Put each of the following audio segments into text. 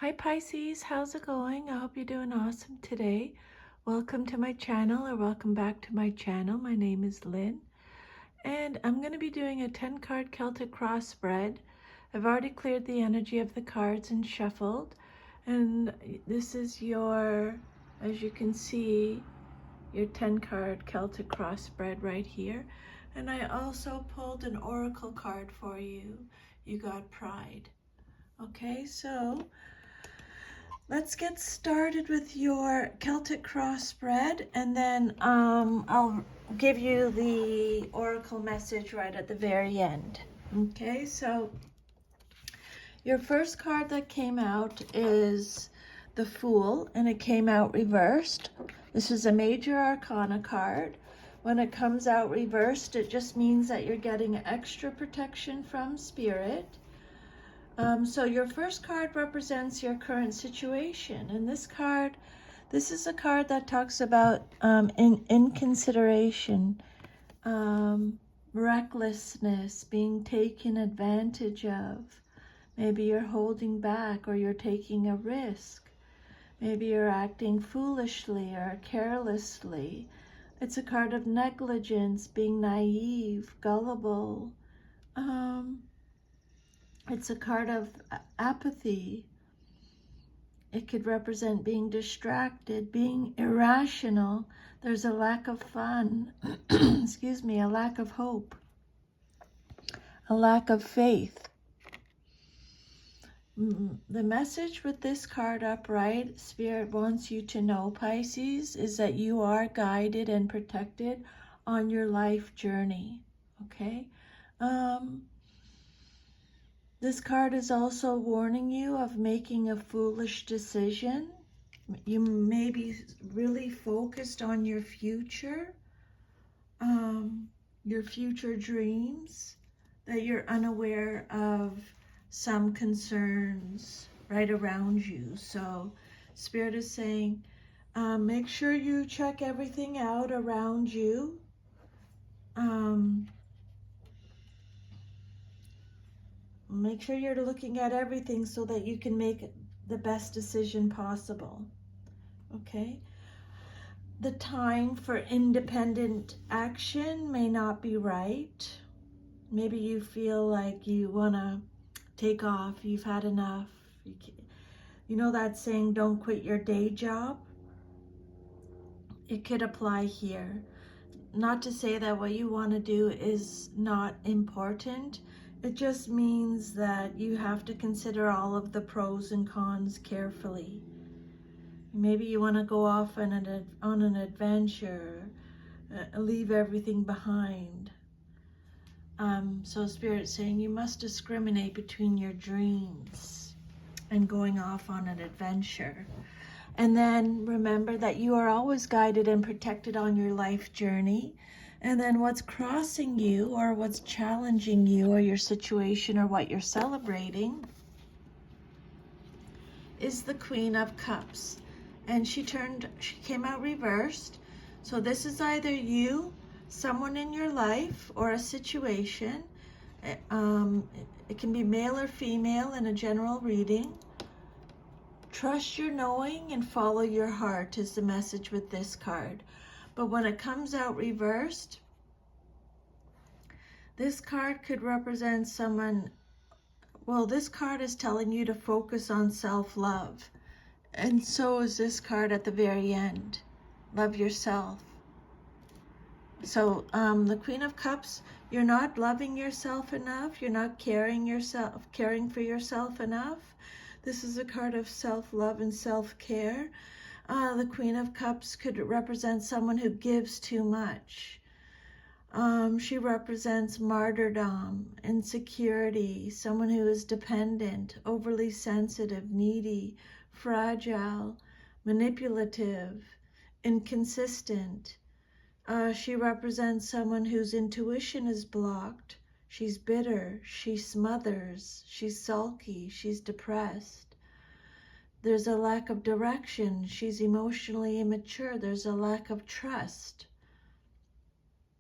Hi Pisces, how's it going? I hope you're doing awesome today. Welcome to my channel, or welcome back to my channel. My name is Lynn, and I'm going to be doing a 10-card Celtic cross spread. I've already cleared the energy of the cards and shuffled, and this is your, as you can see, your 10-card Celtic cross spread right here. And I also pulled an oracle card for you. You got pride. Okay, so let's get started with your Celtic cross spread, and then I'll give you the oracle message right at the very end. Okay, so your first card that came out is the Fool, and it came out reversed. This is a major arcana card. When it comes out reversed, it just means that you're getting extra protection from Spirit. So your first card represents your current situation, and this is a card that talks about inconsideration, recklessness, being taken advantage of. Maybe you're holding back, or you're taking a risk. Maybe you're acting foolishly or carelessly. It's a card of negligence, being naive, gullible. It's a card of apathy. It could represent being distracted, being irrational. There's a lack of fun, excuse me, a lack of hope, a lack of faith. The message with this card upright, Spirit wants you to know, Pisces, is that you are guided and protected on your life journey, okay? This card is also warning you of making a foolish decision. You may be really focused on your future dreams, that you're unaware of some concerns right around you. So Spirit is saying, make sure you check everything out around you. Make sure you're looking at everything so that you can make the best decision possible. Okay? The time for independent action may not be right. Maybe you feel like you want to take off. You've had enough. You know that saying, don't quit your day job? It could apply here. Not to say that what you want to do is not important. It just means that you have to consider all of the pros and cons carefully. Maybe you want to go off on an adventure, leave everything behind. So Spirit's saying you must discriminate between your dreams and going off on an adventure. And then remember that you are always guided and protected on your life journey. And then what's crossing you, or what's challenging you, or your situation, or what you're celebrating, is the Queen of Cups. And she came out reversed. So this is either you, someone in your life, or a situation. It can be male or female in a general reading. Trust your knowing and follow your heart is the message with this card. But when it comes out reversed, this card could represent someone, well, this card is telling you to focus on self-love. And so is this card at the very end. Love yourself. So the Queen of Cups, you're not loving yourself enough. You're not caring for yourself enough. This is a card of self-love and self-care. The Queen of Cups could represent someone who gives too much. She represents martyrdom, insecurity, someone who is dependent, overly sensitive, needy, fragile, manipulative, inconsistent. She represents someone whose intuition is blocked. She's bitter, she smothers, she's sulky, she's depressed. There's a lack of direction. She's emotionally immature. There's a lack of trust.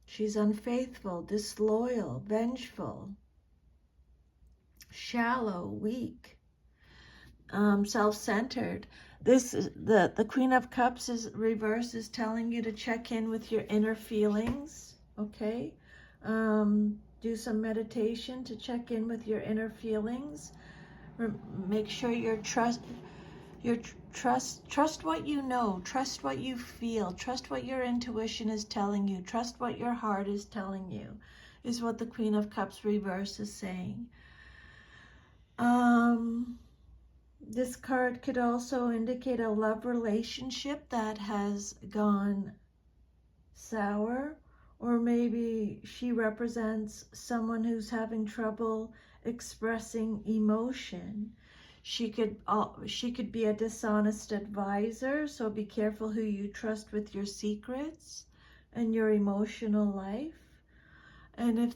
She's unfaithful, disloyal, vengeful, shallow, weak. self-centered. This is the Queen of Cups is reverse is telling you to check in with your inner feelings. Okay, do some meditation to check in with your inner feelings. Make sure trust what you know, trust what you feel, trust what your intuition is telling you, trust what your heart is telling you, is what the Queen of Cups reverse is saying. This card could also indicate a love relationship that has gone sour, or maybe she represents someone who's having trouble expressing emotion. She could be a dishonest advisor, so be careful who you trust with your secrets and your emotional life. And if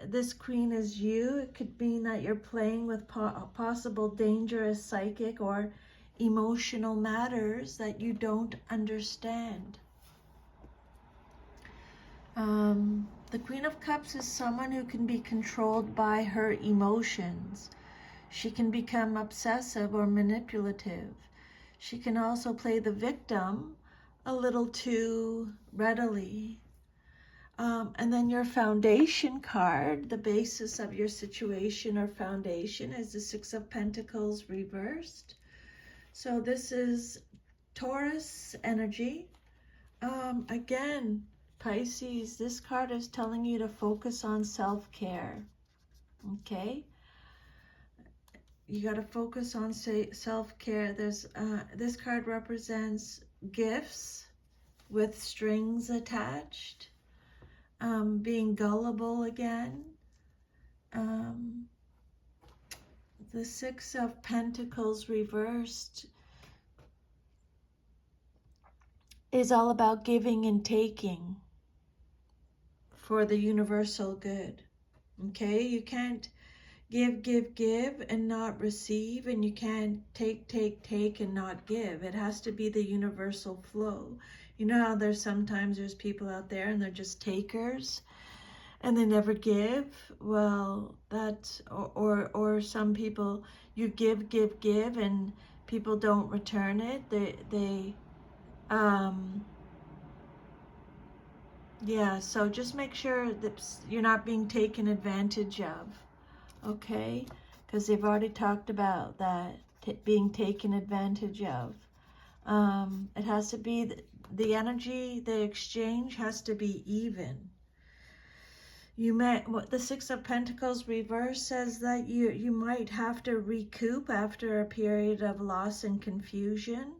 this queen is you, it could mean that you're playing with possible dangerous psychic or emotional matters that you don't understand. The Queen of Cups is someone who can be controlled by her emotions. She can become obsessive or manipulative. She can also play the victim a little too readily. And then your foundation card, the basis of your situation or foundation, is the Six of Pentacles reversed. So this is Taurus energy. Again, Pisces, this card is telling you to focus on self-care. Okay? You got to focus on self-care. This card represents gifts with strings attached. Being gullible again. The Six of Pentacles reversed is all about giving and taking for the universal good. Okay, you can't give and not receive, and you can't take and not give. It has to be the universal flow. You know how there's people out there and they're just takers and they never give. Well, that's or some people, you give and people don't return it. Yeah, so just make sure that you're not being taken advantage of. Okay, because they've already talked about that, being taken advantage of. It has to be the energy, the exchange has to be even. The Six of Pentacles reverse says that you might have to recoup after a period of loss and confusion.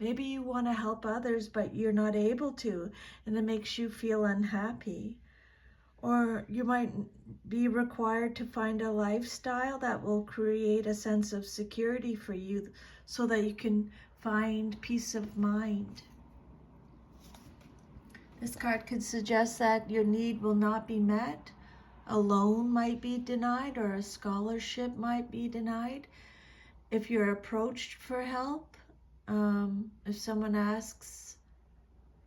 Maybe you want to help others, but you're not able to, and it makes you feel unhappy. Or you might be required to find a lifestyle that will create a sense of security for you so that you can find peace of mind. This card could suggest that your need will not be met. A loan might be denied, or a scholarship might be denied. If you're approached for help, if someone asks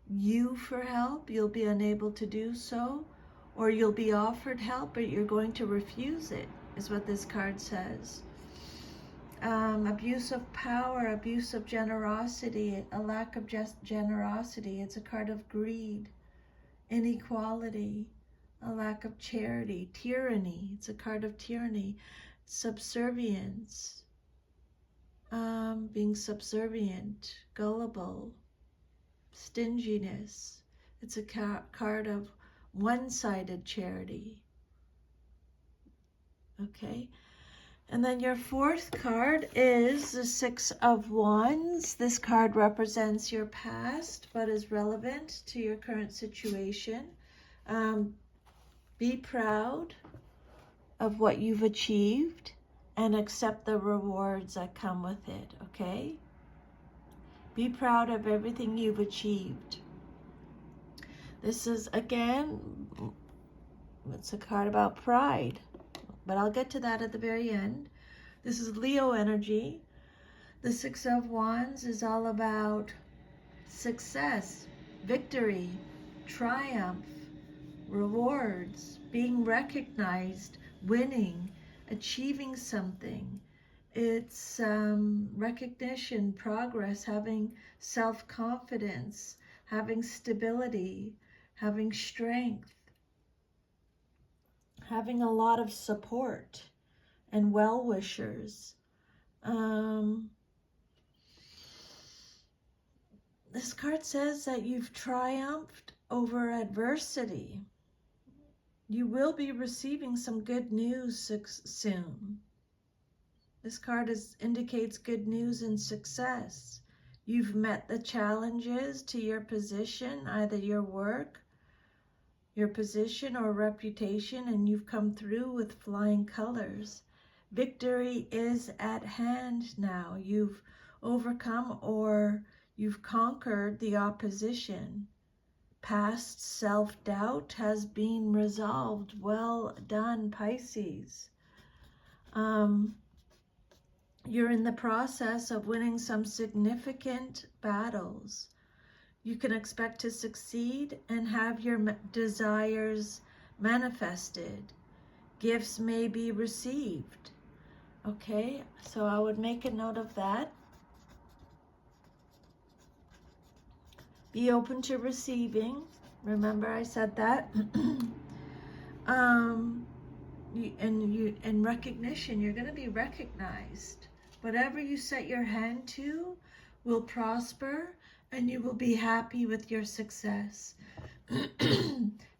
you for help, you'll be unable to do so. Or you'll be offered help, but you're going to refuse it, is what this card says. Abuse of power, abuse of generosity, a lack of generosity. It's a card of greed, inequality, a lack of charity, tyranny. It's a card of tyranny, subservience, being subservient, gullible, stinginess. It's a card of one-sided charity. Okay, and then your fourth card is the Six of Wands. This card represents your past, but is relevant to your current situation. Be proud of what you've achieved and accept the rewards that come with it, okay? Be proud of everything you've achieved. This is, again, it's a card about pride, but I'll get to that at the very end. This is Leo energy. The Six of Wands is all about success, victory, triumph, rewards, being recognized, winning, achieving something. It's recognition, progress, having self-confidence, having stability, having strength, having a lot of support and well-wishers. This card says that you've triumphed over adversity. You will be receiving some good news soon. This card indicates good news and success. You've met the challenges to your position, either your work, your position or reputation, and you've come through with flying colors. Victory is at hand now. You've overcome or you've conquered the opposition. Past self-doubt has been resolved. Well done, Pisces. You're in the process of winning some significant battles. You can expect to succeed and have your desires manifested. Gifts may be received. Okay, so I would make a note of that. Be open to receiving. Remember I said that. In recognition, you're going to be recognized. Whatever you set your hand to will prosper, and you will be happy with your success.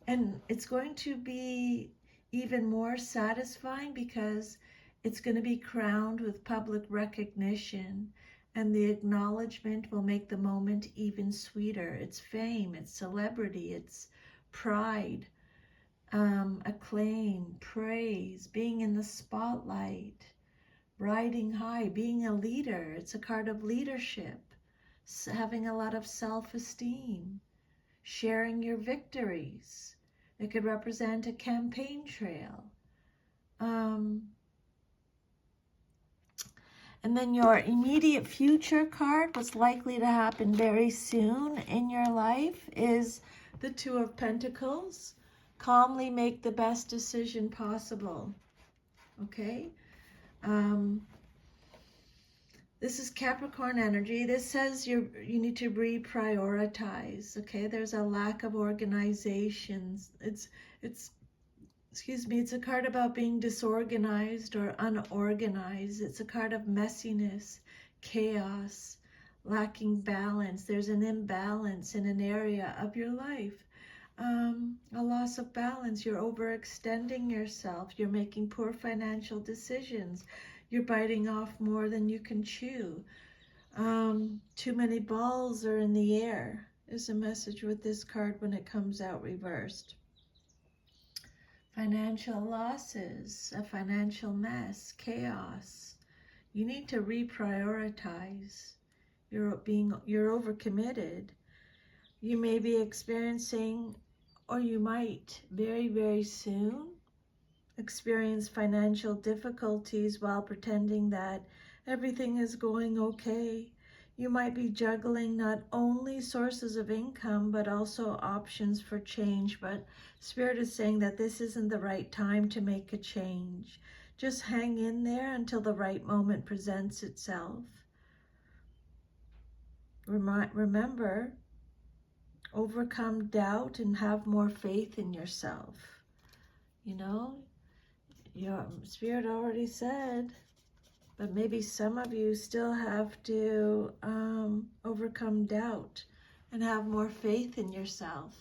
And it's going to be even more satisfying because it's going to be crowned with public recognition, and the acknowledgement will make the moment even sweeter. It's fame, it's celebrity, it's pride, acclaim, praise, being in the spotlight, riding high, being a leader. It's a card of leadership, having a lot of self-esteem, sharing your victories. It could represent a campaign trail. And then your immediate future card, what's likely to happen very soon in your life, is the Two of Pentacles. Calmly make the best decision possible. Okay? This is Capricorn energy. This says you need to reprioritize. Okay? There's a lack of organization. It's a card about being disorganized or unorganized. It's a card of messiness, chaos, lacking balance. There's an imbalance in an area of your life. A loss of balance. You're overextending yourself. You're making poor financial decisions. You're biting off more than you can chew. Too many balls are in the air is a message with this card when it comes out reversed. Financial losses, a financial mess, chaos. You need to reprioritize. You're overcommitted. You may be experiencing, or you might very, very soon experience financial difficulties while pretending that everything is going okay. You might be juggling not only sources of income, but also options for change. But Spirit is saying that this isn't the right time to make a change. Just hang in there until the right moment presents itself. Remember, overcome doubt and have more faith in yourself. You know, your Spirit already said, but maybe some of you still have to overcome doubt and have more faith in yourself.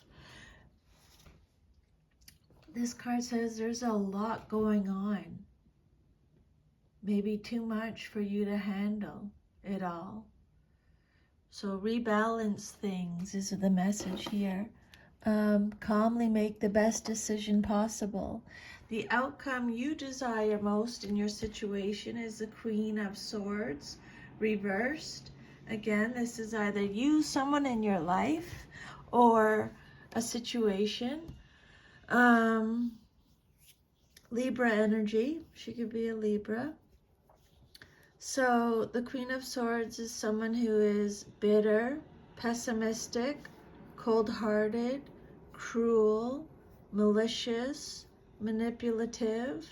This card says there's a lot going on. Maybe too much for you to handle it all. So rebalance things is the message here. Calmly make the best decision possible. The outcome you desire most in your situation is the Queen of Swords reversed. Again, this is either you, someone in your life, or a situation. Libra energy. She could be a Libra. So the Queen of Swords is someone who is bitter, pessimistic, cold-hearted, cruel, malicious, manipulative.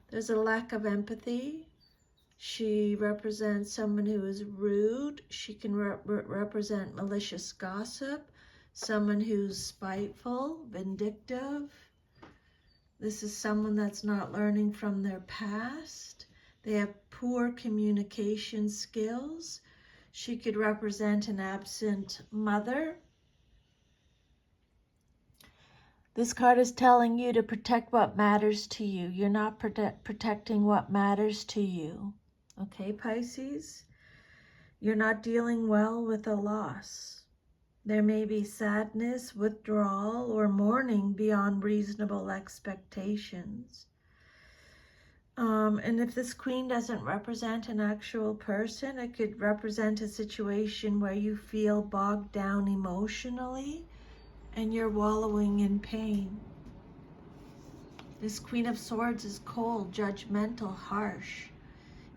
There's a lack of empathy. She represents someone who is rude. She can represent malicious gossip, someone who's spiteful, vindictive. This is someone that's not learning from their past. They have poor communication skills. She could represent an absent mother. This card is telling you to protect what matters to you. You're not protecting what matters to you. Okay, Pisces? You're not dealing well with a loss. There may be sadness, withdrawal, or mourning beyond reasonable expectations. And if this queen doesn't represent an actual person, it could represent a situation where you feel bogged down emotionally and you're wallowing in pain. This Queen of Swords is cold, judgmental, harsh.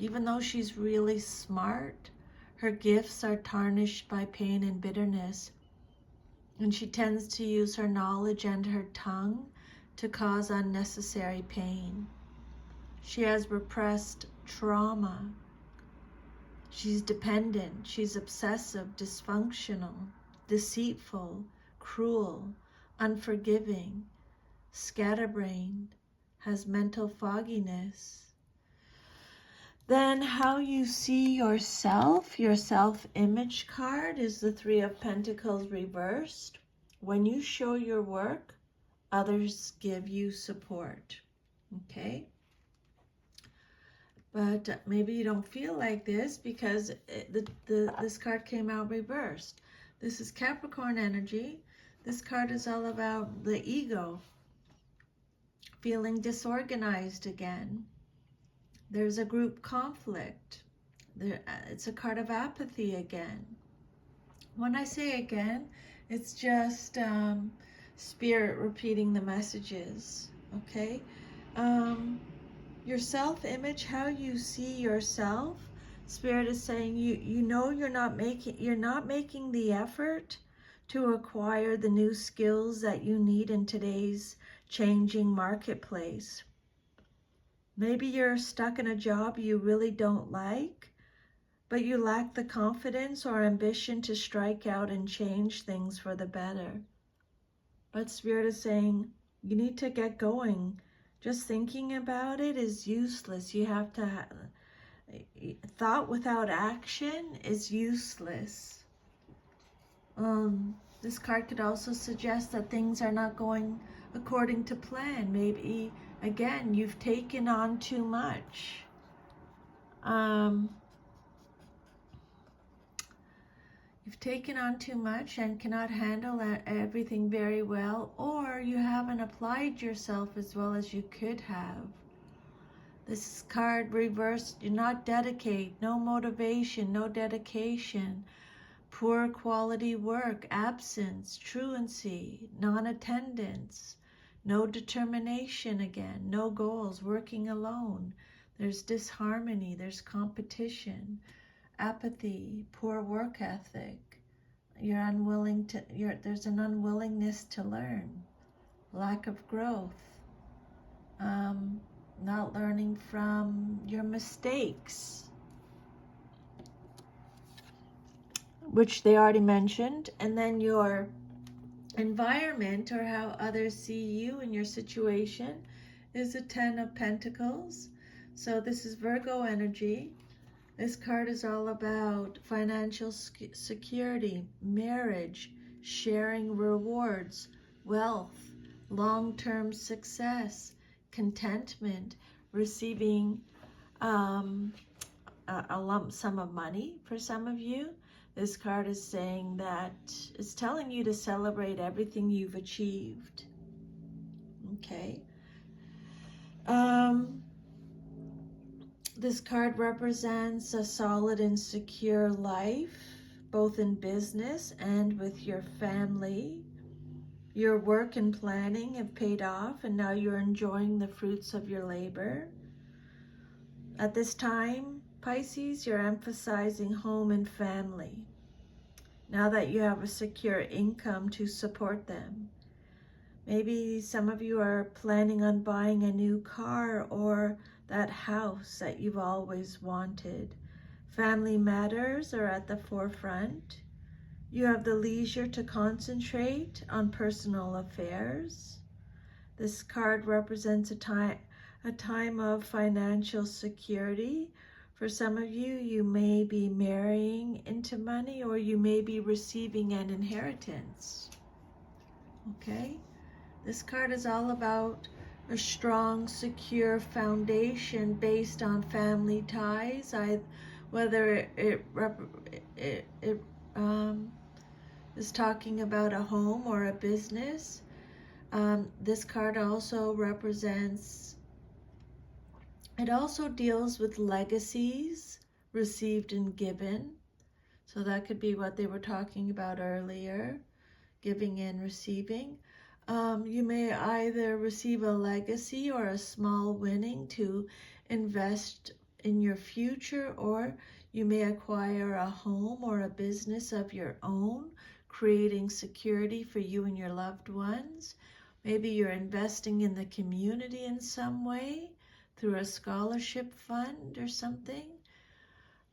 Even though she's really smart, her gifts are tarnished by pain and bitterness. And she tends to use her knowledge and her tongue to cause unnecessary pain. She has repressed trauma. She's dependent. She's obsessive, dysfunctional, deceitful, cruel, unforgiving, scatterbrained, has mental fogginess. Then how you see yourself, your self-image card is the Three of Pentacles reversed. When you show your work, others give you support. Okay? But maybe you don't feel like this because this card came out reversed. This is Capricorn energy. This card is all about the ego, feeling disorganized again. There's a group conflict. It's a card of apathy again. When I say again, it's just spirit repeating the messages, okay? Your self-image, how you see yourself, spirit is saying you know you're not making the effort to acquire the new skills that you need in today's changing marketplace. Maybe you're stuck in a job you really don't like, but you lack the confidence or ambition to strike out and change things for the better. But Spirit is saying you need to get going. Just thinking about it is useless. You have to thought without action is useless. This card could also suggest that things are not going according to plan. Maybe, again, you've taken on too much. You've taken on too much and cannot handle everything very well, or you haven't applied yourself as well as you could have. This card reversed, do not dedicate, no motivation, no dedication. Poor quality work, absence, truancy, non-attendance, no determination again, no goals, working alone. There's disharmony, there's competition, apathy, poor work ethic. You're unwilling to, there's an unwillingness to learn, lack of growth, not learning from your mistakes, which they already mentioned, and then your environment or how others see you and your situation is a 10 of Pentacles. So this is Virgo energy. This card is all about financial security, marriage, sharing rewards, wealth, long-term success, contentment, receiving a lump sum of money for some of you. This card is saying that it's telling you to celebrate everything you've achieved. Okay. This card represents a solid and secure life, both in business and with your family. Your work and planning have paid off, and now you're enjoying the fruits of your labor. At this time, Pisces, you're emphasizing home and family. Now that you have a secure income to support them. Maybe some of you are planning on buying a new car or that house that you've always wanted. Family matters are at the forefront. You have the leisure to concentrate on personal affairs. This card represents a time of financial security. For some of you, you may be marrying into money, or you may be receiving an inheritance. Okay? This card is all about a strong, secure foundation based on family ties, whether it is talking about a home or a business. This card also represents, it also deals with legacies received and given. So that could be what they were talking about earlier, giving and receiving. You may either receive a legacy or a small winning to invest in your future, or you may acquire a home or a business of your own, creating security for you and your loved ones. Maybe you're investing in the community in some way through a scholarship fund or something.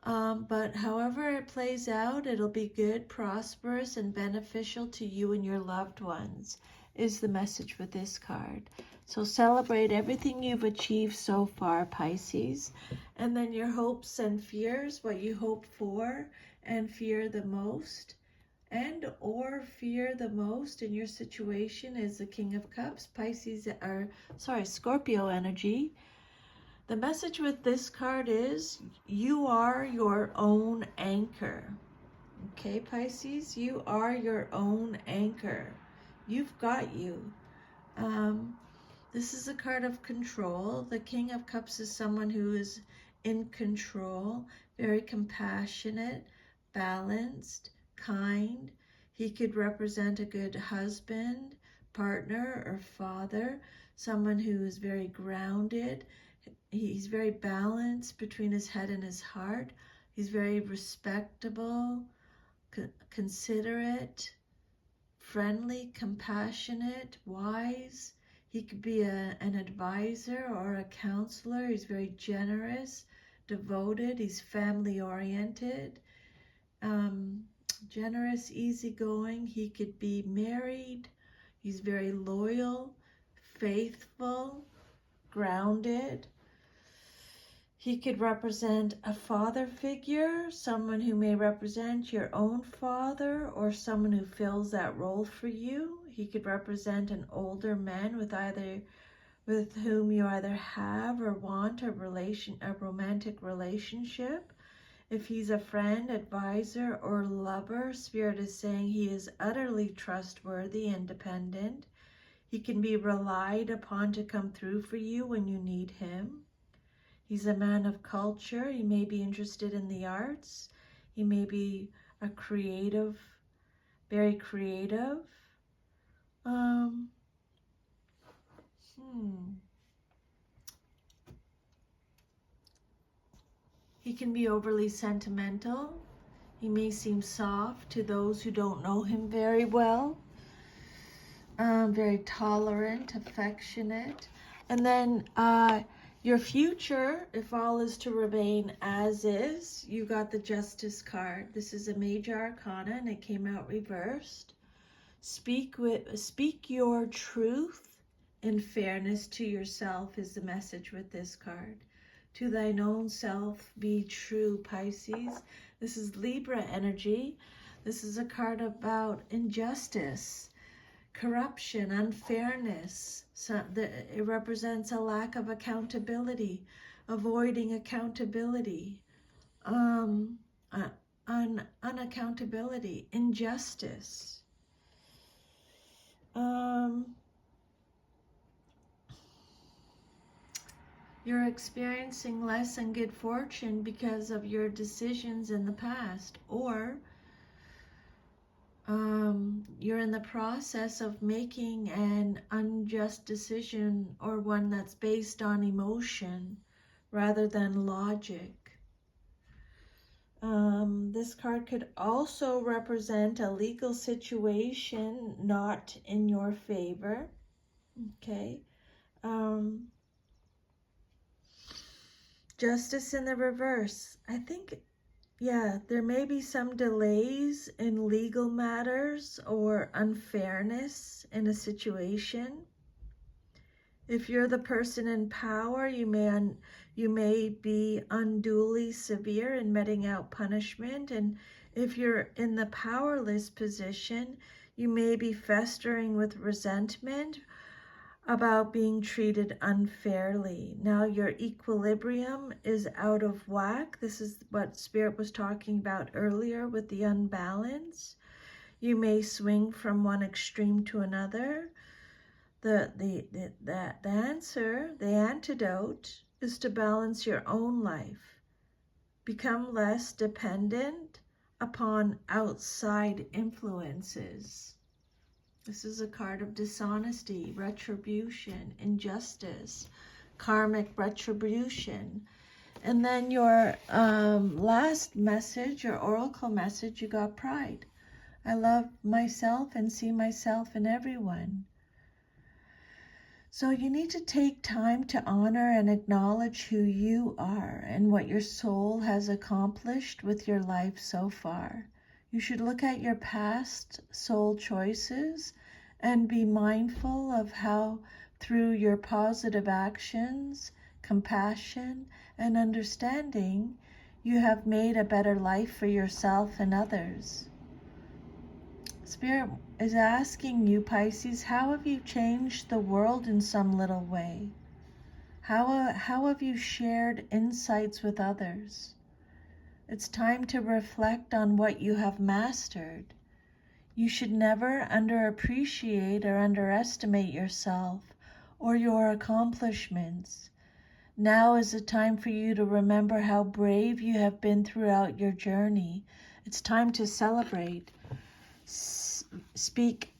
But however it plays out, it'll be good, prosperous, and beneficial to you and your loved ones, is the message with this card. So celebrate everything you've achieved so far, Pisces. And then your hopes and fears, what you hope for and fear the most, and or fear the most in your situation, is the King of Cups. Scorpio energy. The message with this card is you are your own anchor. Okay, Pisces, you are your own anchor. You've got you. This is a card of control. The King of Cups is someone who is in control, very compassionate, balanced, kind. He could represent a good husband, partner, or father, someone who is very grounded. He's very balanced between his head and his heart. He's very respectable, considerate, friendly, compassionate, wise. He could be an advisor or a counselor. He's very generous, devoted. He's family-oriented, generous, easygoing. He could be married. He's very loyal, faithful, grounded. He could represent a father figure, someone who may represent your own father or someone who fills that role for you. He could represent an older man with whom you either have or want a romantic relationship. If he's a friend, advisor, or lover, Spirit is saying he is utterly trustworthy and dependent. He can be relied upon to come through for you when you need him. He's a man of culture. He may be interested in the arts. He may be a creative, very creative. He can be overly sentimental. He may seem soft to those who don't know him very well. Very tolerant, affectionate. And then your future, if all is to remain as is, you got the Justice card. This is a major arcana and it came out reversed. Speak your truth in fairness to yourself is the message with this card. To thine own self be true, Pisces. This is Libra energy. This is a card about injustice, corruption, unfairness. It represents a lack of accountability, avoiding accountability, unaccountability, injustice. You're experiencing less than good fortune because of your decisions in the past, or you're in the process of making an unjust decision, or one that's based on emotion rather than logic. This card could also represent a legal situation not in your favor. Okay. Justice in the reverse. I think, yeah, there may be some delays in legal matters or unfairness in a situation. If you're the person in power, you may be unduly severe in meting out punishment. And if you're in the powerless position, you may be festering with resentment about being treated unfairly. Now your equilibrium is out of whack. This is what Spirit was talking about earlier with the unbalance. You may swing from one extreme to another. The answer, the antidote, is to balance your own life. Become less dependent upon outside influences. This is a card of dishonesty, retribution, injustice, karmic retribution. And then your last message, your oracle message, you got pride. I love myself and see myself in everyone. So you need to take time to honor and acknowledge who you are and what your soul has accomplished with your life so far. You should look at your past soul choices and be mindful of how through your positive actions, compassion, and understanding, you have made a better life for yourself and others. Spirit is asking you, Pisces, how have you changed the world in some little way? How have you shared insights with others? It's time to reflect on what you have mastered. You should never underappreciate or underestimate yourself or your accomplishments. Now is the time for you to remember how brave you have been throughout your journey. It's time to celebrate. Speak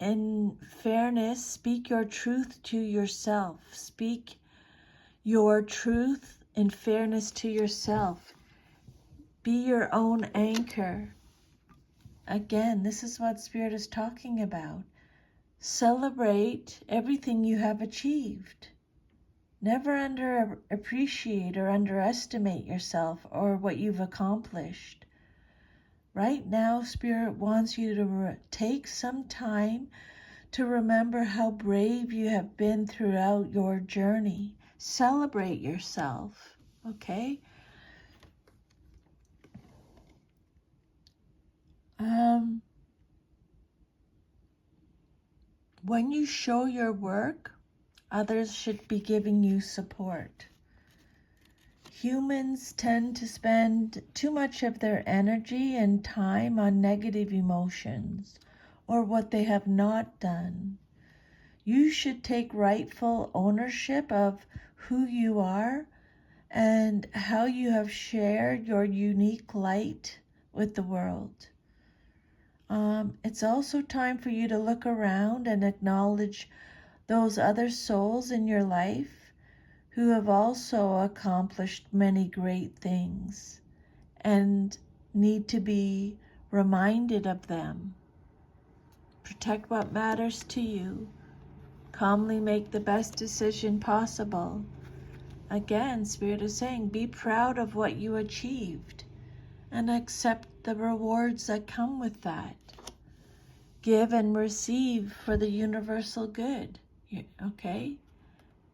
in fairness. Speak your truth to yourself. Speak your truth in fairness to yourself. Be your own anchor. Again, this is what Spirit is talking about. Celebrate everything you have achieved. Never underappreciate or underestimate yourself or what you've accomplished. Right now, Spirit wants you to take some time to remember how brave you have been throughout your journey. Celebrate yourself, okay? When you show your work, others should be giving you support. Humans tend to spend too much of their energy and time on negative emotions or what they have not done. You should take rightful ownership of who you are and how you have shared your unique light with the world. It's also time for you to look around and acknowledge those other souls in your life who have also accomplished many great things and need to be reminded of them. Protect what matters to you. Calmly make the best decision possible. Again, Spirit is saying, be proud of what you achieved and accept the rewards that come with that. Give and receive for the universal good, okay?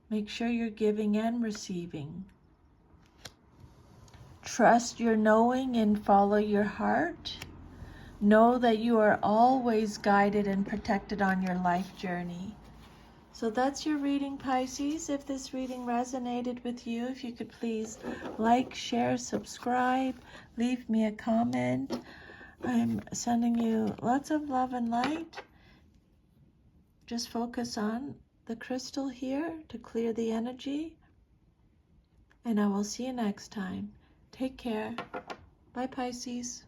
Make sure you're giving and receiving. Trust your knowing and follow your heart. Know that you are always guided and protected on your life journey. So that's your reading, Pisces. If this reading resonated with you, if you could please like, share, subscribe, leave me a comment. I'm sending you lots of love and light. Just focus on the crystal here to clear the energy. And I will see you next time. Take care. Bye, Pisces.